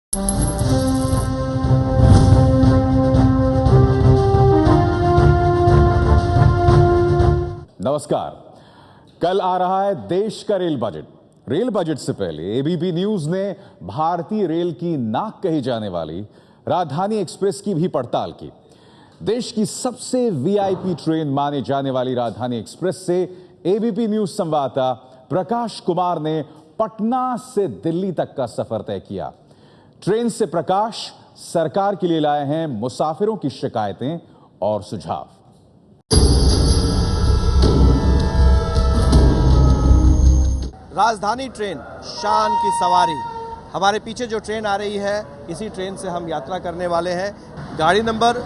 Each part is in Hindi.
नमस्कार। कल आ रहा है देश का रेल बजट। रेल बजट से पहले एबीपी न्यूज ने भारतीय रेल की नाक कही जाने वाली राजधानी एक्सप्रेस की भी पड़ताल की। देश की सबसे वीआईपी ट्रेन माने जाने वाली राजधानी एक्सप्रेस से एबीपी न्यूज संवाददाता प्रकाश कुमार ने पटना से दिल्ली तक का सफर तय किया। ट्रेन से प्रकाश सरकार के लिए लाए हैं मुसाफिरों की शिकायतें और सुझाव। राजधानी ट्रेन, शान की सवारी। हमारे पीछे जो ट्रेन आ रही है, इसी ट्रेन से हम यात्रा करने वाले हैं। गाड़ी नंबर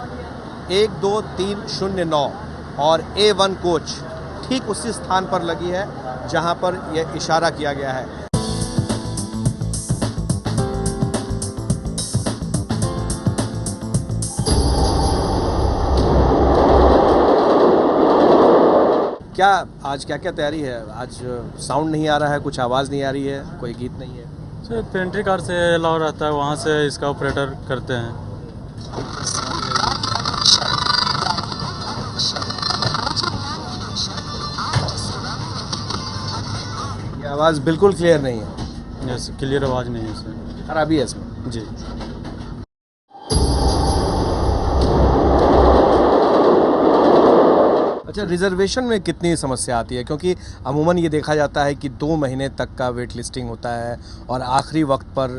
12309 और A1 कोच ठीक उसी स्थान पर लगी है जहां पर यह इशारा किया गया है। क्या आज क्या क्या तैयारी है? आज साउंड नहीं आ रहा है, कुछ आवाज़ नहीं आ रही है, कोई गीत नहीं है। सर पेंट्री कार से अलाउ रहता है, वहाँ से इसका ऑपरेटर करते हैं। ये आवाज़ बिल्कुल क्लियर नहीं है। यस, क्लियर आवाज़ नहीं है सर। खराबी है इसमें जी। अच्छा, रिजर्वेशन में कितनी समस्या आती है? क्योंकि अमूमन ये देखा जाता है कि 2 महीने तक का वेट लिस्टिंग होता है और आखिरी वक्त पर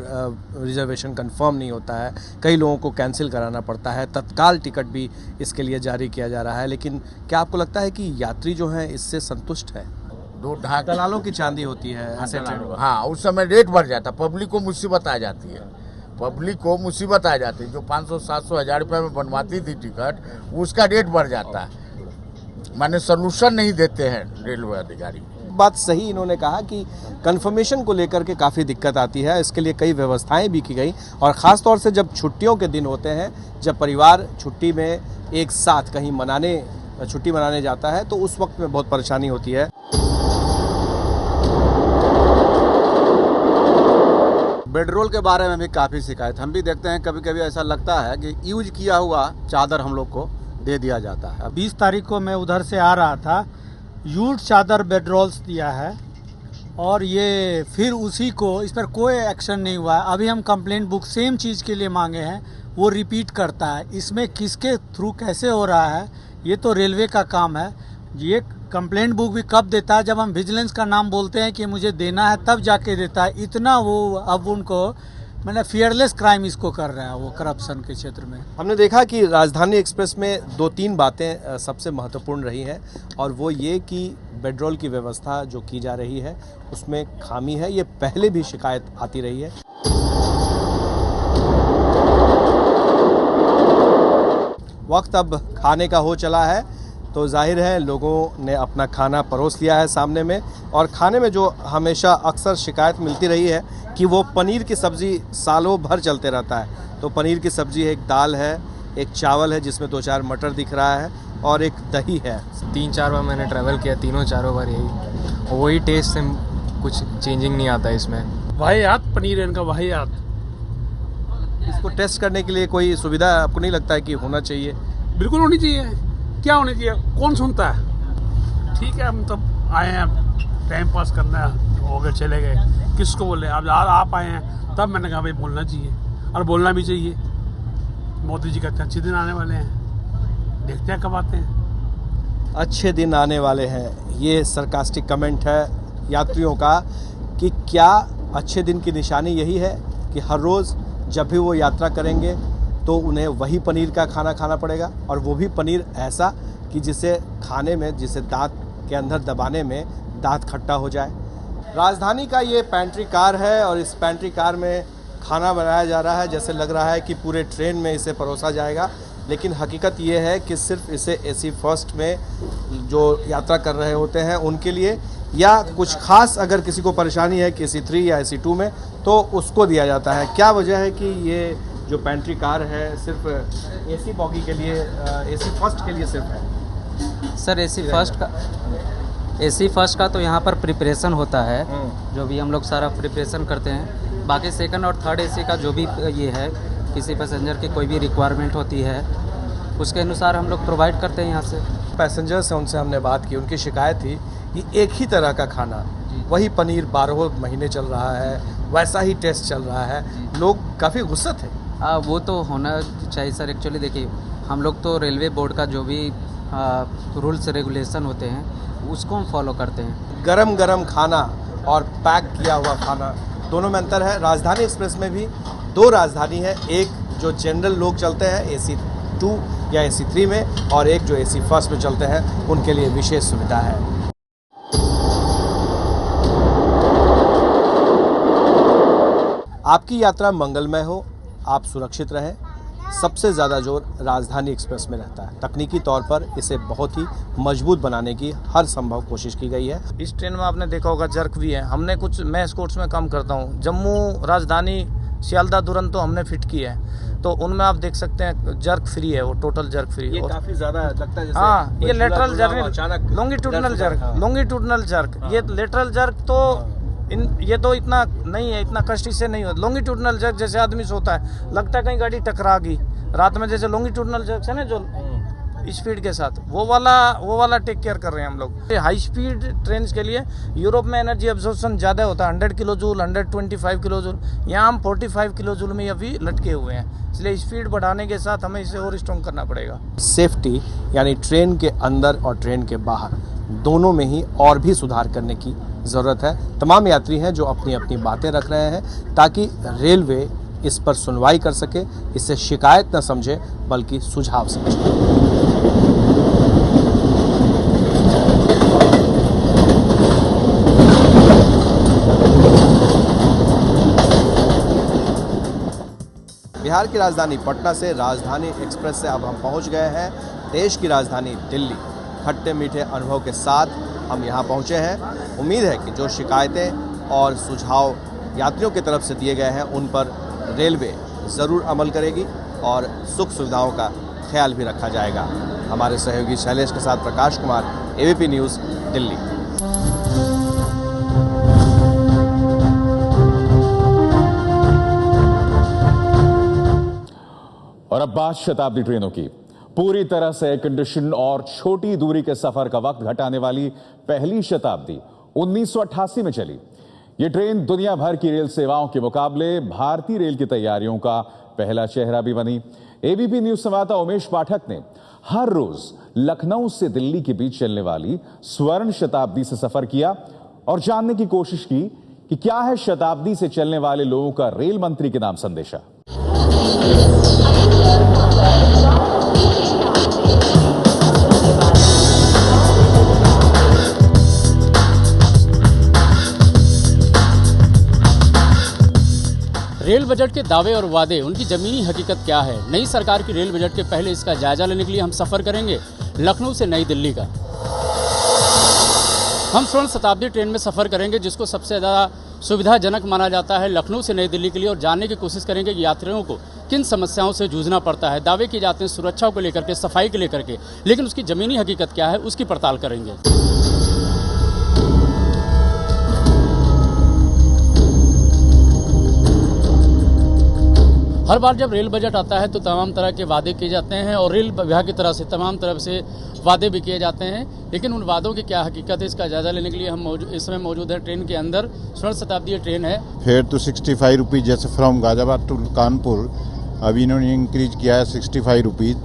रिजर्वेशन कंफर्म नहीं होता है। कई लोगों को कैंसिल कराना पड़ता है। तत्काल टिकट भी इसके लिए जारी किया जा रहा है। लेकिन क्या आपको लगता है कि यात्री जो हैं इससे संतुष्ट है? दलालों की चांदी होती है ऐसे ट्रेनों। हाँ, उस समय रेट बढ़ जाता है, पब्लिक को मुसीबत आ जाती है। पब्लिक को मुसीबत आ जाती है। जो 500, 700, 1000 रुपये में बनवाती थी टिकट, उसका रेट बढ़ जाता है। माने सॉल्यूशन नहीं देते हैं रेलवे अधिकारी। बात सही इन्होंने कहा कि कंफर्मेशन को लेकर के काफ़ी दिक्कत आती है। इसके लिए कई व्यवस्थाएं भी की गई और ख़ास तौर से जब छुट्टियों के दिन होते हैं, जब परिवार छुट्टी में एक साथ कहीं छुट्टी मनाने जाता है, तो उस वक्त में बहुत परेशानी होती है। बेड रोल के बारे में भी काफ़ी शिकायत हम भी देखते हैं। कभी कभी ऐसा लगता है कि यूज किया हुआ चादर हम लोग को दे दिया जाता है। 20 तारीख को मैं उधर से आ रहा था, यूज चादर बेड रोल्स दिया है और ये फिर उसी को, इस पर कोई एक्शन नहीं हुआ है। अभी हम कंप्लेंट बुक सेम चीज़ के लिए मांगे हैं, वो रिपीट करता है। इसमें किसके थ्रू कैसे हो रहा है, ये तो रेलवे का काम है। ये कंप्लेंट बुक भी कब देता है? जब हम विजिलेंस का नाम बोलते हैं कि मुझे देना है, तब जाके देता है। इतना वो अब उनको मैंने फियरलेस क्राइम इसको कर रहा है वो करप्शन के क्षेत्र में। हमने देखा कि राजधानी एक्सप्रेस में 2-3 बातें सबसे महत्वपूर्ण रही हैं और वो ये कि बेड रोल की व्यवस्था जो की जा रही है उसमें खामी है। ये पहले भी शिकायत आती रही है। वक्त अब खाने का हो चला है, तो जाहिर है लोगों ने अपना खाना परोस लिया है सामने में। और खाने में जो हमेशा अक्सर शिकायत मिलती रही है कि वो पनीर की सब्ज़ी सालों भर चलते रहता है। तो पनीर की सब्ज़ी है, एक दाल है, एक चावल है जिसमें 2-4 मटर दिख रहा है और एक दही है। 3-4 बार मैंने ट्रैवल किया, तीनों चारों बार यही वही टेस्ट से कुछ चेंजिंग नहीं आता इसमें। वाहियात पनीर इनका, वाहियात। इसको टेस्ट करने के लिए कोई सुविधा आपको नहीं लगता है कि होना चाहिए? बिल्कुल होनी चाहिए। क्या होनी चाहिए? कौन सुनता है? ठीक है, हम तब आए हैं, टाइम पास करना है, हो गए चले गए, किसको बोले? अब आप आए हैं तब मैंने कहा भाई बोलना चाहिए और बोलना भी चाहिए। मोदी जी कहते हैं अच्छे दिन आने वाले हैं, देखते हैं कब आते हैं। अच्छे दिन आने वाले हैं, ये सरकास्टिक कमेंट है यात्रियों का कि क्या अच्छे दिन की निशानी यही है कि हर रोज़ जब भी वो यात्रा करेंगे तो उन्हें वही पनीर का खाना खाना पड़ेगा, और वो भी पनीर ऐसा कि जिसे खाने में, जिसे दांत के अंदर दबाने में दांत खट्टा हो जाए। राजधानी का ये पेंट्री कार है और इस पेंट्री कार में खाना बनाया जा रहा है। जैसे लग रहा है कि पूरे ट्रेन में इसे परोसा जाएगा, लेकिन हकीकत ये है कि सिर्फ इसे AC फर्स्ट में जो यात्रा कर रहे होते हैं उनके लिए, या कुछ खास अगर किसी को परेशानी है कि AC 3 या AC 2 में, तो उसको दिया जाता है। क्या वजह है कि ये जो पेंट्री कार है सिर्फ AC बॉगी के लिए, AC फर्स्ट के लिए सिर्फ है? सर AC फर्स्ट का तो यहाँ पर प्रिपरेशन होता है, जो भी हम लोग सारा प्रिपरेशन करते हैं। बाकी सेकंड और थर्ड एसी का जो भी ये है, किसी पैसेंजर की कोई भी रिक्वायरमेंट होती है उसके अनुसार हम लोग प्रोवाइड करते हैं यहाँ से। पैसेंजर्स हैं, उनसे हमने बात की, उनकी शिकायत थी कि एक ही तरह का खाना, वही पनीर 12 महीने चल रहा है, वैसा ही टेस्ट चल रहा है, लोग काफ़ी गुस्सा थे। वो तो होना चाहिए सर। एक्चुअली देखिए, हम लोग तो रेलवे बोर्ड का जो भी रूल्स रेगुलेशन होते हैं उसको हम फॉलो करते हैं। गरम गरम खाना और पैक किया हुआ खाना दोनों में अंतर है। राजधानी एक्सप्रेस में भी 2 राजधानी है, एक जो जनरल लोग चलते हैं AC 2 या AC 3 में, और एक जो AC 1 में चलते हैं, उनके लिए विशेष सुविधा है। आपकी यात्रा मंगलमय हो, आप सुरक्षित रहें, सबसे ज़्यादा जोर राजधानी एक्सप्रेस में रहता है। तकनीकी तौर पर इसे बहुत ही मजबूत बनाने की हर संभव कोशिश की गई है। इस ट्रेन में आपने देखा होगा जर्क भी है। हमने कुछ, मैं एस्कॉर्ट्स में काम करता हूँ, जम्मू राजधानी सियालदा दुरंतो हमने फिट की है, तो उनमें आप देख सकते हैं जर्क फ्री है, वो टोटल जर्क फ्री है। ये काफ़ी ज़्यादा लगता है जैसे हाँ, ये लेटरल जर्क, लॉन्गिट्यूडनल जर्क, ये लेटरल जर्क तो ये तो इतना नहीं है, इतना कष्ट इससे नहीं होता। लॉन्गिट्यूडनल जर्क जैसे आदमी सोता है, लगता है कहीं गाड़ी टकरा गई रात में, जैसे लॉन्गिट्यूडनल जर्क है ना जो स्पीड के साथ, वो वाला टेक केयर कर रहे हैं हम लोग। हाई स्पीड ट्रेन के लिए यूरोप में एनर्जी एब्जॉर्प्शन ज़्यादा होता है, 100 किलो जूल, 125 किलो जूल, यहाँ हम 45 किलो जूल में अभी लटके हुए हैं, इसलिए स्पीड बढ़ाने के साथ हमें इसे और स्ट्रॉन्ग करना पड़ेगा। सेफ्टी यानी ट्रेन के अंदर और ट्रेन के बाहर दोनों में ही और भी सुधार करने की ज़रूरत है। तमाम यात्री हैं जो अपनी अपनी बातें रख रहे हैं ताकि रेलवे इस पर सुनवाई कर सके, इसे शिकायत न समझे बल्कि सुझाव समझे। बिहार की राजधानी पटना से राजधानी एक्सप्रेस से अब हम पहुंच गए हैं देश की राजधानी दिल्ली। खट्टे मीठे अनुभव के साथ हम यहां पहुंचे हैं। उम्मीद है कि जो शिकायतें और सुझाव यात्रियों की तरफ से दिए गए हैं उन पर रेलवे ज़रूर अमल करेगी और सुख सुविधाओं का ख्याल भी रखा जाएगा। हमारे सहयोगी शैलेश के साथ प्रकाश कुमार, ABP न्यूज़, दिल्ली। और अब बात शताब्दी ट्रेनों की। पूरी तरह से एयर कंडीशन और छोटी दूरी के सफर का वक्त घटाने वाली पहली शताब्दी 1988 में चली। ये ट्रेन दुनिया भर की रेल सेवाओं के मुकाबले भारतीय रेल की तैयारियों का पहला चेहरा भी बनी। ABP न्यूज संवाददाता उमेश पाठक ने हर रोज लखनऊ से दिल्ली के बीच चलने वाली स्वर्ण शताब्दी से सफर किया और जानने की कोशिश की कि क्या है शताब्दी से चलने वाले लोगों का रेल मंत्री के नाम संदेशा। रेल बजट के दावे और वादे, उनकी जमीनी हकीकत क्या है। नई सरकार की रेल बजट के पहले इसका जायजा लेने के लिए हम सफर करेंगे लखनऊ से नई दिल्ली का। हम स्वर्ण शताब्दी ट्रेन में सफर करेंगे जिसको सबसे ज़्यादा सुविधाजनक माना जाता है लखनऊ से नई दिल्ली के लिए, और जानने की कोशिश करेंगे कि यात्रियों को किन समस्याओं से जूझना पड़ता है। दावे किए जाते हैं सुरक्षा को लेकर के, सफाई को लेकर के, लेकिन उसकी जमीनी हकीकत क्या है उसकी पड़ताल करेंगे। हर बार जब रेल बजट आता है तो तमाम तरह के वादे किए जाते हैं और रेल विभाग की तरफ से तमाम तरफ से वादे भी किए जाते हैं, लेकिन उन वादों की क्या हकीकत है इसका जायजा लेने के लिए हम इस समय मौजूद है ट्रेन के अंदर। स्वर्ण शताब्दी ट्रेन है। फेयर तो 65 रुपीज़, जैसे फ्रॉम गाजियाबाद टू कानपुर अभी इन्होंने इंक्रीज किया है 65 रुपीज़,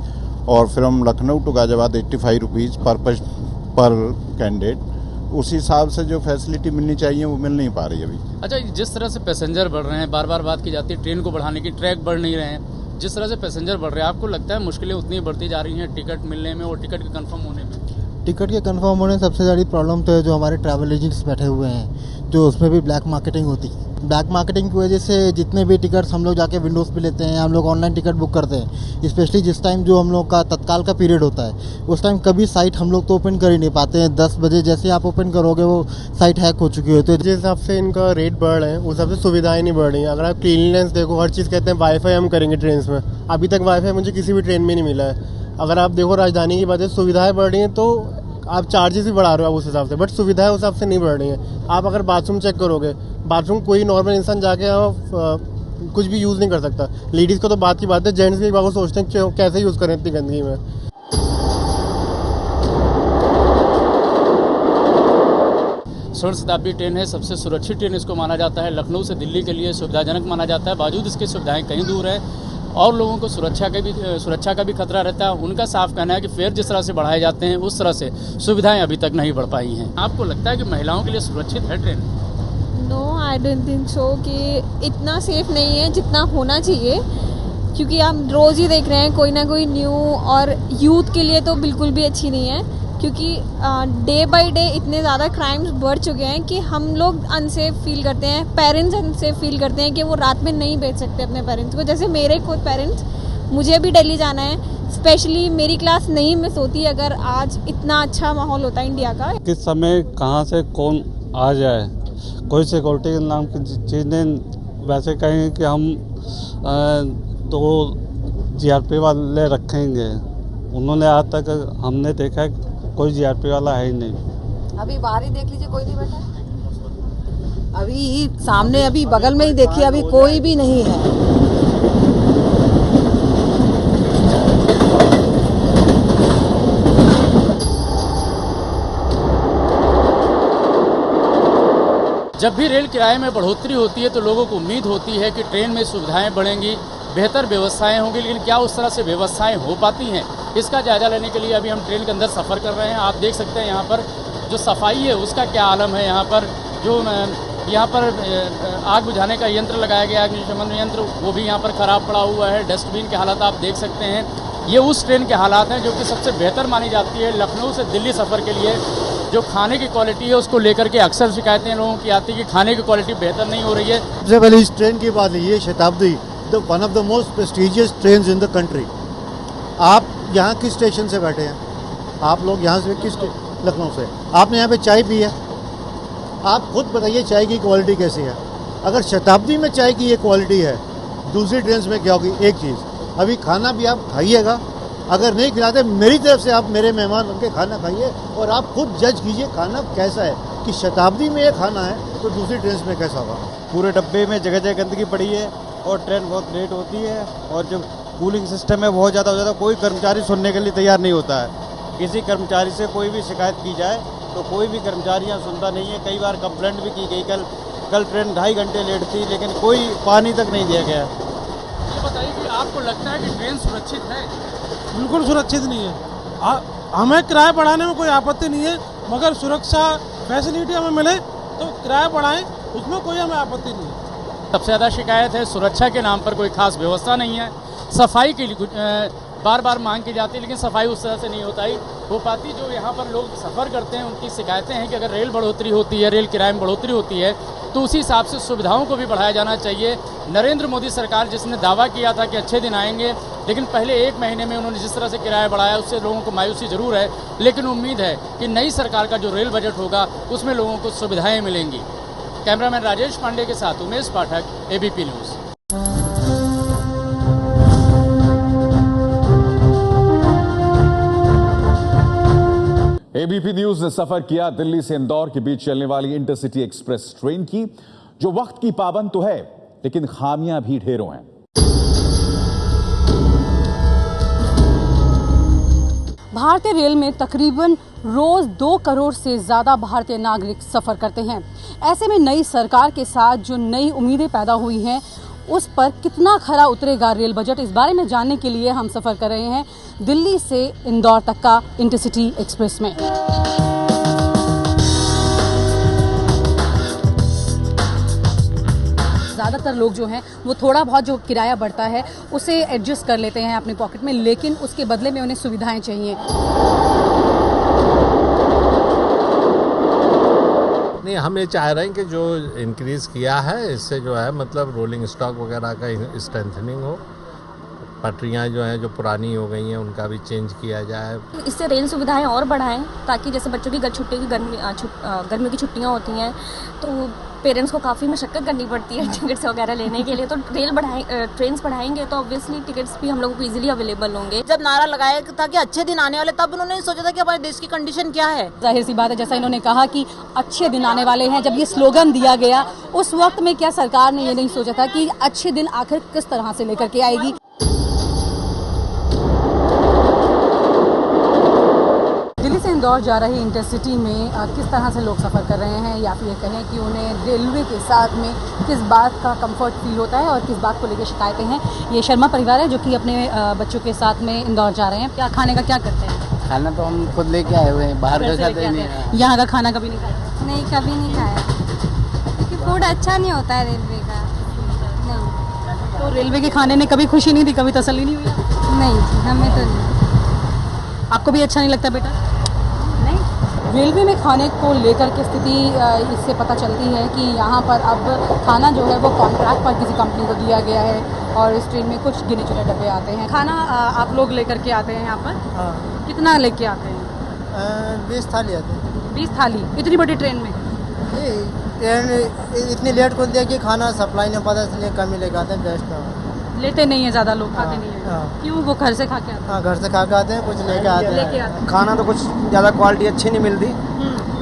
और from Lucknow to Ghaziabad 85 rupees पर कैंडिडेट। उस हिसाब से जो फैसिलिटी मिलनी चाहिए वो मिल नहीं पा रही अभी। अच्छा, जिस तरह से पैसेंजर बढ़ रहे हैं, बार बार बात की जाती है ट्रेन को बढ़ाने की, ट्रैक बढ़ नहीं रहे हैं, जिस तरह से पैसेंजर बढ़ रहे हैं, आपको लगता है मुश्किलें उतनी बढ़ती जा रही हैं टिकट मिलने में और टिकट के कंफर्म होने में? टिकट के कंफर्म होने में सबसे ज़्यादा प्रॉब्लम तो है जो हमारे ट्रैवल एजेंट्स बैठे हुए हैं, जो उसमें भी ब्लैक मार्केटिंग होती है। ब्लैक मार्केटिंग की वजह से जितने भी टिकट्स हम लोग जाके विंडोज़ पे लेते हैं, हम लोग ऑनलाइन टिकट बुक करते हैं, स्पेशली जिस टाइम जो हम लोग का तत्काल का पीरियड होता है उस टाइम कभी साइट हम लोग तो ओपन कर ही नहीं पाते हैं। 10 बजे जैसे आप ओपन करोगे वो साइट हैक हो चुकी होती है। जिस हिसाब से इनका रेट बढ़ रहे हैं उस हिसाब से सुविधाएं नहीं बढ़ रही हैं। अगर आप क्लीननेस देखो, हर चीज़ कहते हैं वाईफाई हम करेंगे ट्रेन में, अभी तक वाईफाई मुझे किसी भी ट्रेन में नहीं मिला है। अगर आप देखो राजधानी की बात है, सुविधाएं बढ़ रही हैं तो आप चार्जेस भी बढ़ा रहे हो आप उस हिसाब से, बट सुविधाएं उस हिसाब से नहीं बढ़ रही हैं। आप अगर बाथरूम चेक करोगे, बाथरूम कोई नॉर्मल इंसान जाके कुछ भी यूज़ नहीं कर सकता। लेडीज़ को तो बात की बात है, जेंट्स भी बात को सोचते हैं कि कैसे यूज़ करें इतनी गंदगी में। स्वर्ण शताब्दी ट्रेन है, सबसे सुरक्षित ट्रेन इसको माना जाता है। लखनऊ से दिल्ली के लिए सुविधाजनक माना जाता है। बावजूद इसकी सुविधाएं कहीं दूर है और लोगों को सुरक्षा का भी खतरा रहता है। उनका साफ कहना है कि फेयर जिस तरह से बढ़ाए जाते हैं उस तरह से सुविधाएं अभी तक नहीं बढ़ पाई हैं। आपको लगता है कि महिलाओं के लिए सुरक्षित है train? No, I don't think so कि इतना सेफ नहीं है जितना होना चाहिए, क्योंकि आप रोज़ ही देख रहे हैं कोई ना कोई न्यू, और यूथ के लिए तो बिल्कुल भी अच्छी नहीं है, क्योंकि डे बाय डे इतने ज़्यादा क्राइम्स बढ़ चुके हैं कि हम लोग अनसेफ फील करते हैं, पेरेंट्स अनसेफ फील करते हैं कि वो रात में नहीं भेज सकते अपने पेरेंट्स को। जैसे मेरे खुद पेरेंट्स, मुझे भी दिल्ली जाना है, स्पेशली मेरी क्लास नहीं मिस होती अगर आज इतना अच्छा माहौल होता है इंडिया का। किस समय कहाँ से कौन आ जाए, कोई सिक्योरिटी नाम की चीज़ नहीं। वैसे कहेंगे कि हम तो जीआरपी वाले रखेंगे, उन्होंने आज तक हमने देखा कोई जीआरपी वाला है ही नहीं। अभी बाहर ही देख लीजिए, कोई नहीं बैठा। अभी सामने, अभी बगल में ही देखिए, अभी कोई भी नहीं है। जब भी रेल किराए में बढ़ोतरी होती है तो लोगों को उम्मीद होती है कि ट्रेन में सुविधाएं बढ़ेंगी, बेहतर व्यवस्थाएं होंगी, लेकिन क्या उस तरह से व्यवस्थाएं हो पाती हैं? इसका जायजा लेने के लिए अभी हम ट्रेन के अंदर सफ़र कर रहे हैं। आप देख सकते हैं यहाँ पर जो सफाई है उसका क्या आलम है। यहाँ पर जो यहाँ पर आग बुझाने का यंत्र लगाया गया, अग्निशमन यंत्र, वो भी यहाँ पर ख़राब पड़ा हुआ है। डस्टबिन के हालात आप देख सकते हैं। ये उस ट्रेन के हालात हैं जो कि सबसे बेहतर मानी जाती है लखनऊ से दिल्ली सफ़र के लिए। जो खाने की क्वालिटी है उसको लेकर के अक्सर शिकायतें लोगों की आती है कि खाने की क्वालिटी बेहतर नहीं हो रही है। सबसे पहले इस ट्रेन की बात है, ये शताब्दी one of the most prestigious train in the country. आप यहाँ किस स्टेशन से बैठे हैं? आप लोग यहाँ से किस, लखनऊ से? आपने यहाँ पे चाय पी है? आप खुद बताइए चाय की क्वालिटी कैसी है। अगर शताब्दी में चाय की ये क्वालिटी है, दूसरी ट्रेन में क्या होगी? एक चीज़, अभी खाना भी आप खाइएगा, अगर नहीं खिलाते मेरी तरफ से आप मेरे मेहमान बनके खाना खाइए और आप खुद जज कीजिए खाना कैसा है, कि शताब्दी में ये खाना है तो दूसरी ट्रेन में कैसा होगा। पूरे डब्बे में जगह जगह गंदगी पड़ी है और ट्रेन बहुत लेट होती है, और जब कूलिंग सिस्टम है बहुत ज़्यादा हो जाता है, कोई कर्मचारी सुनने के लिए तैयार नहीं होता है। किसी कर्मचारी से कोई भी शिकायत की जाए तो कोई भी कर्मचारी यहाँ सुनता नहीं है। कई बार कंप्लेंट भी की गई। कल ट्रेन 2.5 घंटे लेट थी, लेकिन कोई पानी तक नहीं दिया गया। ये बताइए कि आपको लगता है कि ट्रेन सुरक्षित है? बिल्कुल सुरक्षित नहीं है। हमें किराया बढ़ाने में कोई आपत्ति नहीं है, मगर सुरक्षा फैसिलिटी हमें मिले तो किराया बढ़ाएं, उसमें कोई हमें आपत्ति नहीं है। सबसे ज़्यादा शिकायत है सुरक्षा के नाम पर कोई खास व्यवस्था नहीं है। सफाई के लिए बार बार मांग की जाती है, लेकिन सफाई उस तरह से नहीं हो पाती। जो यहाँ पर लोग सफ़र करते हैं उनकी शिकायतें हैं कि अगर रेल बढ़ोतरी होती है, रेल किराए में बढ़ोतरी होती है, तो उसी हिसाब से सुविधाओं को भी बढ़ाया जाना चाहिए। नरेंद्र मोदी सरकार जिसने दावा किया था कि अच्छे दिन आएंगे, लेकिन पहले 1 महीने में उन्होंने जिस तरह से किराया बढ़ाया उससे लोगों को मायूसी ज़रूर है, लेकिन उम्मीद है कि नई सरकार का जो रेल बजट होगा उसमें लोगों को सुविधाएँ मिलेंगी। कैमरामैन राजेश पांडे के साथ उमेश पाठक, ABP न्यूज़। ABP न्यूज ने सफर किया दिल्ली से इंदौर के बीच चलने वाली इंटरसिटी एक्सप्रेस ट्रेन की, जो वक्त की पाबंद तो है लेकिन खामियां भी ढेरों हैं। भारतीय रेल में तकरीबन रोज 2 करोड़ से ज्यादा भारतीय नागरिक सफर करते हैं। ऐसे में नई सरकार के साथ जो नई उम्मीदें पैदा हुई हैं उस पर कितना खरा उतरेगा रेल बजट, इस बारे में जानने के लिए हम सफर कर रहे हैं दिल्ली से इंदौर तक का इंटरसिटी एक्सप्रेस में। ज़्यादातर लोग जो हैं वो थोड़ा बहुत जो किराया बढ़ता है उसे एडजस्ट कर लेते हैं अपनी पॉकेट में, लेकिन उसके बदले में उन्हें सुविधाएं चाहिए। नहीं, हम ये चाह रहे हैं कि जो इंक्रीज़ किया है इससे जो है मतलब रोलिंग स्टॉक वगैरह का स्ट्रेंथनिंग हो, पटरियाँ जो हैं जो पुरानी हो गई हैं उनका भी चेंज किया जाए। इससे रेल सुविधाएं और बढ़ाएं ताकि जैसे बच्चों की गर्मियों की छुट्टियां होती हैं तो पेरेंट्स को काफ़ी मशक्क़त करनी पड़ती है टिकट्स वगैरह लेने के लिए। तो ट्रेन्स बढ़ाएंगे तो ऑब्वियसली टिकट्स भी हम लोगों को ईजिली अवेलेबल होंगे। जब नारा लगाया था कि अच्छे दिन आने वाले, तब उन्होंने सोचा था कि हमारे देश की कंडीशन क्या है। जाहिर सी बात है, जैसा इन्होंने कहा कि अच्छे दिन आने वाले हैं, जब ये स्लोगन दिया गया उस वक्त में क्या सरकार ने ये नहीं सोचा था कि अच्छे दिन आखिर किस तरह से लेकर के आएगी। दिल्ली से इंदौर जा रही इंटरसिटी में किस तरह से लोग सफ़र कर रहे हैं, या फिर ये कहें कि उन्हें रेलवे के साथ में किस बात का कंफर्ट फील होता है और किस बात को लेकर शिकायतें हैं। ये शर्मा परिवार है जो कि अपने बच्चों के साथ में इंदौर जा रहे हैं। क्या खाने का क्या करते हैं? खाना तो हम खुद लेके आए हुए हैं, बाहर का खाते नहीं है। यहाँ का खाना कभी नहीं खाया? नहीं, कभी नहीं खाया क्योंकि फूड अच्छा नहीं होता है रेलवे का। नहीं। तो रेलवे के खाने ने कभी खुशी नहीं दी, कभी तसल्ली नहीं हुई? नहीं, हमें तो नहीं। आपको भी अच्छा नहीं लगता बेटा? नहीं। रेलवे में खाने को लेकर के स्थिति इससे पता चलती है कि यहाँ पर अब खाना जो है वो कॉन्ट्रैक्ट पर किसी कंपनी को दिया गया है और इस ट्रेन में कुछ गिने चुने डब्बे आते हैं। खाना आप लोग लेकर के आते हैं यहाँ पर? हाँ। कितना लेके आते हैं? 20 थाली आते हैं। 20 थाली? इतनी बड़ी ट्रेन में? ट्रेन इतनी लेट खुल दिया कि खाना सप्लाई नहीं पता, इसलिए कम ही लेके आते हैं। बेस्ट लेते नहीं है ज़्यादा लोग, खाते नहीं है। क्यों? वो घर से खा के आते हैं? हाँ, घर से खा के आते हैं, कुछ लेके आते हैं। खाना तो कुछ ज़्यादा क्वालिटी अच्छी नहीं मिलती,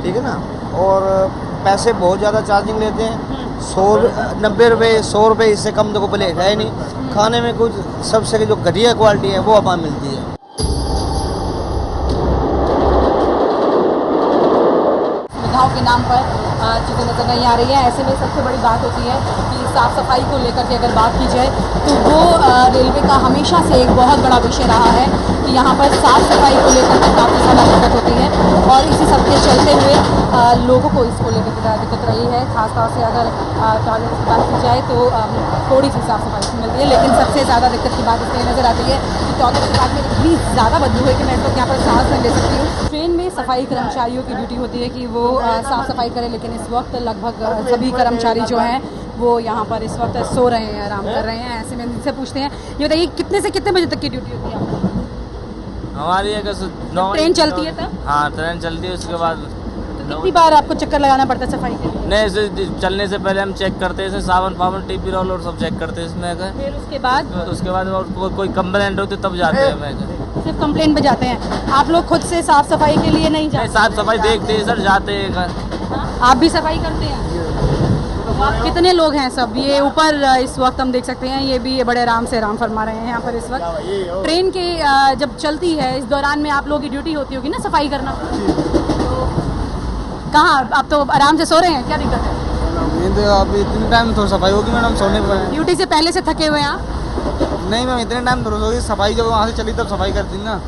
ठीक है ना, और पैसे बहुत ज़्यादा चार्जिंग लेते हैं। 90 रुपये 100 रुपये, इससे कम तो कोई प्लेट है नहीं। खाने में कुछ सबसे जो घटिया क्वालिटी है वो अपना मिलती है। सुविधाओं के नाम पर चीज़ें नजर नहीं आ रही है। ऐसे में सबसे बड़ी बात होती है कि साफ़ सफाई को लेकर के अगर बात की जाए तो वो रेलवे का हमेशा से एक बहुत बड़ा विषय रहा है कि यहाँ पर साफ़ सफाई को लेकर के काफ़ी ज़्यादा दिक्कत होती है और इसी सब के चलते हुए लोगों को इसको लेकर के दिक्कत रही है। खासतौर से अगर टॉयलेट की बात की जाए तो थोड़ी सी साफ़ सफाई मिलती है, लेकिन सबसे ज़्यादा दिक्कत की बात इसलिए नज़र आती है कि टॉयलेट के बाद में इतनी ज़्यादा बदबू है कि मैं तो यहाँ पर सांस नहीं ले सकती हूँ। ट्रेन में सफाई कर्मचारियों की ड्यूटी होती है कि वो साफ़ सफाई करें, लेकिन इस वक्त लगभग सभी कर्मचारी जो हैं वो यहाँ पर इस वक्त सो रहे हैं, आराम कर रहे हैं। ऐसे में इनसे पूछते हैं, ये बताइए कितने से कितने बजे तक की ड्यूटी होती है हमारी? ट्रेन चलती है तब? हाँ, ट्रेन चलती है, उसके बाद कितनी बार आपको चक्कर लगाना पड़ता है सफाई के लिए? नहीं, इसे चलने से पहले हम चेक करते हैं, साबुन पावन टीपी रोल और सब चेक करते हैं इसमें। फिर उसके बाद कोई कंप्लेंट होती तब जाते हैं। सिर्फ कंप्लेंट पे जाते हैं आप लोग? खुद से साफ सफाई के लिए नहीं जाते? साफ सफाई देखते हैं सर, जाते हैं। आप भी सफाई करते हैं? आप कितने लोग हैं सब? ये ऊपर इस वक्त हम देख सकते हैं, ये भी बड़े आराम से आराम फरमा रहे हैं यहाँ पर इस वक्त। ट्रेन के जब चलती है इस दौरान में आप लोगों की ड्यूटी होती होगी ना सफाई करना? तो कहाँ आप तो आराम से सो रहे हैं, क्या दिक्कत है? अब इतने टाइम थोड़ी सफाई होगी मैडम, सोने पर। ड्यूटी से पहले से थके हुए हैं आप? नहीं मैम, इतने टाइम थोड़ी होगी, सफाई जब वहाँ से चली तब सफाई करती ना।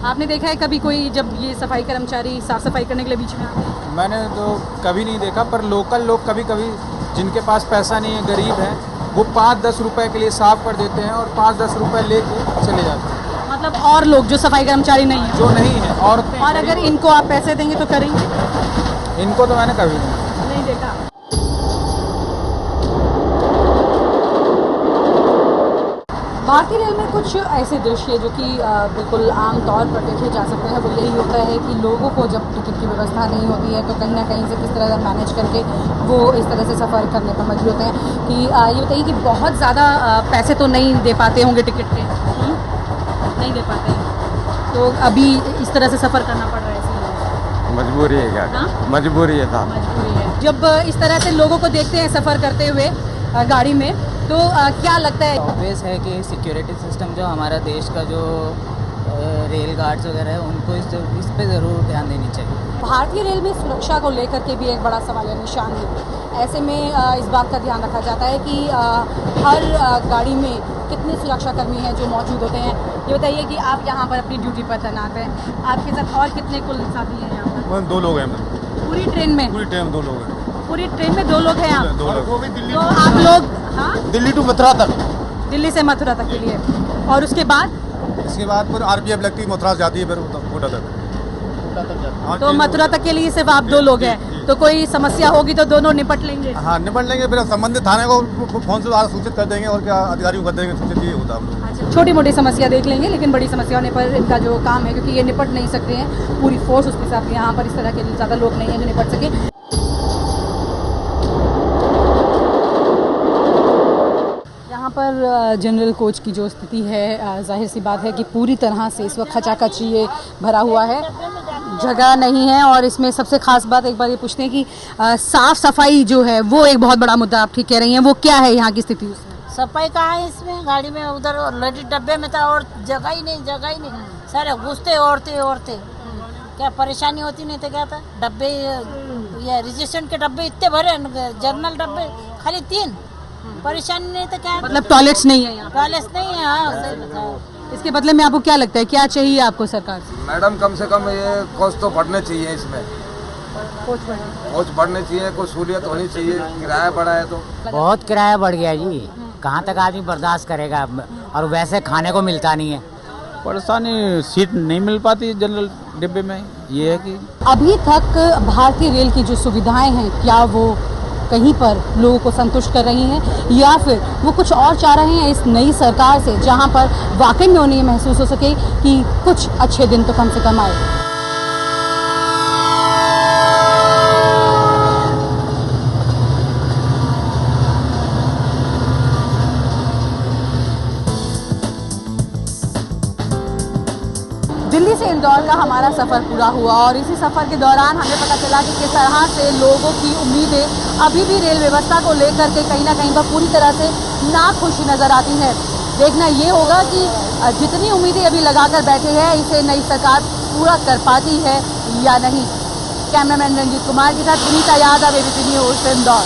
आपने देखा है कभी कोई जब ये सफाई कर्मचारी साफ सफाई करने के लिए बीच में आते हैं? मैंने तो कभी नहीं देखा, पर लोकल लोग कभी कभी जिनके पास पैसा नहीं है, गरीब है, वो 5-10 रुपए के लिए साफ कर देते हैं और 5-10 रुपए लेके चले जाते हैं। मतलब और लोग जो सफाई कर्मचारी नहीं है? जो नहीं है, औरतें। और अगर इनको आप पैसे देंगे तो करेंगे? इनको तो मैंने कभी नहीं देखा। भारतीय रेल में कुछ ऐसे दृश्य जो कि बिल्कुल आम तौर पर देखे जा सकते हैं, वो यही होता है कि लोगों को जब टिकट की व्यवस्था नहीं होती है तो कहीं ना कहीं से किस तरह से मैनेज करके वो इस तरह से सफ़र करने पर मजबूर होते हैं। कि ये बताइए कि बहुत ज़्यादा पैसे तो नहीं दे पाते होंगे टिकट के? नहीं दे पाते हैं, तो अभी इस तरह से सफ़र करना पड़ रहा है? मजबूरी है क्या? मजबूरी है था। मजबूरी है। जब इस तरह से लोगों को देखते हैं सफ़र करते हुए गाड़ी में तो क्या लगता है? ऑब्वियस है कि सिक्योरिटी सिस्टम जो हमारा देश का जो रेल गार्ड्स वगैरह है उनको इस पे ज़रूर ध्यान देनी चाहिए। भारतीय रेल में सुरक्षा को लेकर के भी एक बड़ा सवाल है, निशान है। ऐसे में इस बात का ध्यान रखा जाता है कि हर गाड़ी में कितने सुरक्षाकर्मी हैं जो मौजूद होते हैं। ये बताइए कि आप यहाँ पर अपनी ड्यूटी पर तैनात हैं, आपके साथ और कितने कुल साथी हैं यहाँ पर? 2 लोग हैं। पूरी ट्रेन में? पूरी ट्रेन 2 लोग हैं। पूरी ट्रेन में 2 लोग हैं आप? 2 लोग। तो आप लोग? हाँ, दिल्ली टू मथुरा तक। दिल्ली से मथुरा तक के लिए, और उसके बाद? इसके बाद फिर RPF लगती है, मथुरा जाती है, फिर कोटा तक। तो मथुरा तक के लिए सिर्फ आप 2 लोग हैं, तो कोई समस्या होगी तो दोनों निपट लेंगे? हाँ, निपट लेंगे, फिर संबंधित थाने को फोन से सूचित कर देंगे और क्या अधिकारियों को कर देंगे, सूचित ये होता है। अच्छा, छोटी मोटी समस्या देख लेंगे, लेकिन बड़ी समस्या होने पर इनका जो काम है, क्योंकि ये निपट नहीं सकते हैं, पूरी फोर्स उसके साथ यहाँ पर इस तरह के ज़्यादा लोग नहीं हैं जो निपट सके। सर, जनरल कोच की जो स्थिति है, जाहिर सी बात है कि पूरी तरह से इस वक्त खचाखच ये भरा हुआ है, जगह नहीं है। और इसमें सबसे खास बात एक बार ये पूछते हैं कि साफ सफाई जो है वो एक बहुत बड़ा मुद्दा आप ठीक कह रही हैं, वो क्या है यहाँ की स्थिति? उसमें सफाई कहाँ है? इसमें गाड़ी में उधर लेडीज डब्बे में था और जगह ही नहीं सारे घुसते औरतें क्या परेशानी होती नहीं तो क्या था। डब्बे ये रजिस्ट्रेशन के डब्बे इतने भरे, जर्नल डब्बे खाली 3, परेशानी नहीं तो क्या। मतलब टॉयलेट्स नहीं है यहाँ? टॉयलेट्स नहीं है, हाँ। इसके बदले में आपको क्या लगता है, क्या चाहिए आपको सरकार से? मैडम कम से कम ये कोच तो बढ़ने चाहिए, इसमें कोच बढ़ने चाहिए, कोई सहूलियत होनी चाहिए। किराया बढ़ा है तो बहुत किराया बढ़ गया जी, कहाँ तक आदमी बर्दाश्त करेगा, और वैसे खाने को मिलता नहीं है। परेशानी सीट नहीं मिल पाती जनरल डिब्बे में, ये है कि अभी तक भारतीय रेल की जो सुविधाएं हैं क्या वो कहीं पर लोगों को संतुष्ट कर रही हैं, या फिर वो कुछ और चाह रहे हैं इस नई सरकार से, जहां पर वाकई में उन्हें महसूस हो सके कि कुछ अच्छे दिन तो कम से कम आए। दिल्ली से इंदौर का हमारा सफ़र पूरा हुआ और इसी सफ़र के दौरान हमें पता चला कि किस तरह से लोगों की उम्मीदें अभी भी रेल व्यवस्था को लेकर के कहीं ना कहीं पर पूरी तरह से नाखुश नज़र आती हैं। देखना ये होगा कि जितनी उम्मीदें अभी लगाकर बैठे हैं इसे नई सरकार पूरा कर पाती है या नहीं। कैमरामैन रंजीत कुमार के साथ सुनीता यादव, एबीपी न्यूज़, इंदौर।